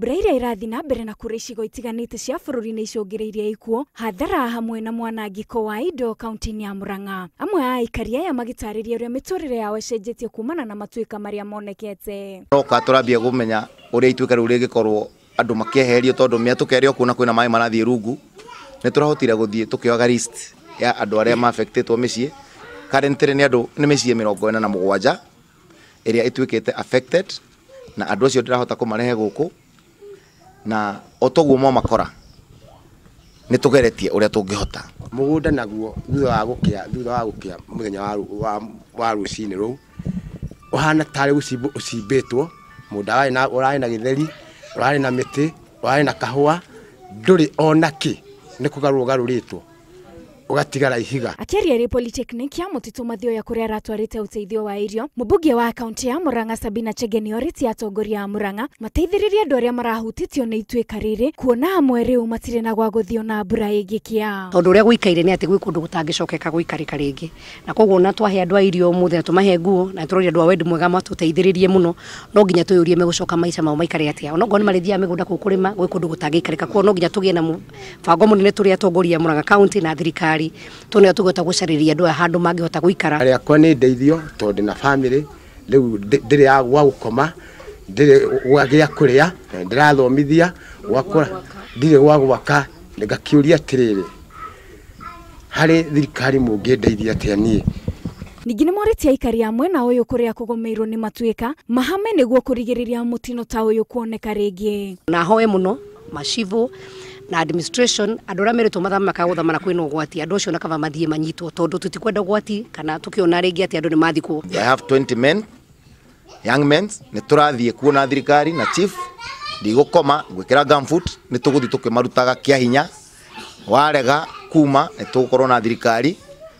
mbura iria irathi na mbere na kura icigo itiganite cia bururi ni icungireirie ikuo, hathara hamwe na mwanangiko wa indo kaunti-ini ya Murang'a. Amwe a aikari aya magitariria uria miturire yao icenjetie kumana na matuika maria monekete. Roka turambia gumenya uria ituika riu rigikorwo andu makieherio tondu miatukerio kuna kwina mai marathie rungu ni turahotire guthie tukioga list ya andu aria ma affectetwo micii. Currently ni andu ni micii 47 iria ituikite affected na andu acio ndirahota kumarehe guku na otoguo mo makora ni tugeretie uria tungihota mugunda naguo thutha wa gukia muthenya wa rucini ru uhana tari ucimbitwo mundaga na urari na githeri urari na miti urari na kahua nduri onaki ni kugarugaruritwo ugatigara ihiga. Akiaria ri Polytechnic ya Mutitu Mathio ya kuria ratwarite uteithio wa irio, mumbunge wa kaunti ya Murang'a Sabina Chege oriti atongoria a Murang'a mateithiririe andu aria marahutitio ni ituika riri kuona hamwe riu matire na gwa guthio na mbura ingikia. Tondu uria gwikaire ni ati gwi kundu gutangicokeka gwikarika ringi, na koguo na twahe andu a irio muthe na tumahe nguo na turoria andu a wendi mwega matuteithiririe muno, no nginya tuyurie megucoka maica mao maikare atia. Ono ngoni marithia migunda kukurima gwi kundu gutangikarika, kuo no nginya tugie na mubango munene turia atongoria Murang'a kaunti na thirikari tone tugota gucariria andu handu mangihota guikara. Aria kwa ni ndeithio tondu na family riu ndire ya gwa gukoma, ndire gwagia kuria, ndirathomithia gwakora, ndire gwa gwaka, ngakiuria atiriri hari thirikari mungindeithia atia nie. Ningi ni moriti aikari amwe na uyu kuria kugomeirwo ni matuika mahame niguo kurigiriria mutino ta uyu kuoneka ringi. Na hoe muno mashivu na administration andu aria meritwo mathamaka guthamana kwina ugwati andu acio nakava mathie manyitwo tondu tutikwenda ugwati kana tukiona ringi ati andu ni mathikwo. I have 20 men, young men, ni turathie kuona thirikari na chief ndigukoma gwikira gumfoot ni tuguthi tukimarutaga kia hinya warega kuma ni tugukorwo na thirikari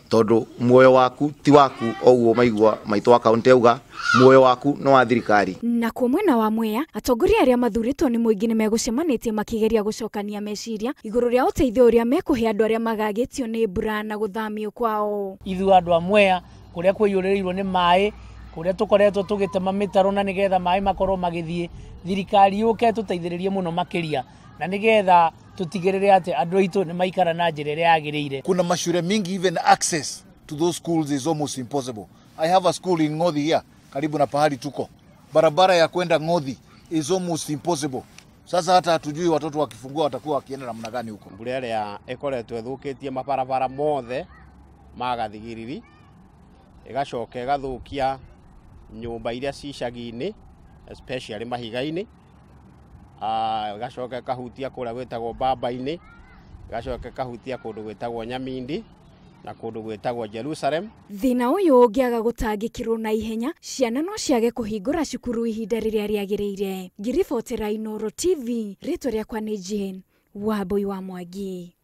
tondu muoyo waku ti waku oguo maigwa maitu wa kaunti auga muoyo waku no wa thirikari. Na kwa mwena wa Mwea atongoria aria mathuritwo ni muingi ni megucemanitie makigeria gucokania meciria iguru ria uteithio uria mekuhe andu aria magagitio ni mbura na guthamio kwao. Ithu andu a Mwea kuria kwiyuririrwo ni mai kuria tukoretwo tugitema mitaro na nigetha mai makorwo magithie, thirikari yuke tuteithiririe muno makiria na nigetha tutigirire ati andu aitu ni maikara na njira iria yagirire. Kuna mashure mingi, even access to those schools is almost impossible. I have a school in Ngothi here karibu na pahali tuko, barabara ya kwenda Ngothi is almost impossible. Sasa hata hatujui watoto wakifungua watakuwa wakienda namna gani huko. Mbura iria ikoretwo ithukitie mabarabara mothe magathigiriri, igacoka igathukia nyumba iria cicagi-ini especially mahiga-ini, igacoka ikahutia kuria gwetagwo Bamba-ini, igacoka ikahutia kundu gwetagwo Nyamindi na kundu gwetagwo Jerusalem. Thina uyu ungiaga gutangikirwo na ihenya, ciana no ciage kuhingura cukuru ihinda riria riagiriire. Ngiribotera Inooro TV, ritwa riakwa ni Jane Wambui wa Mwangi.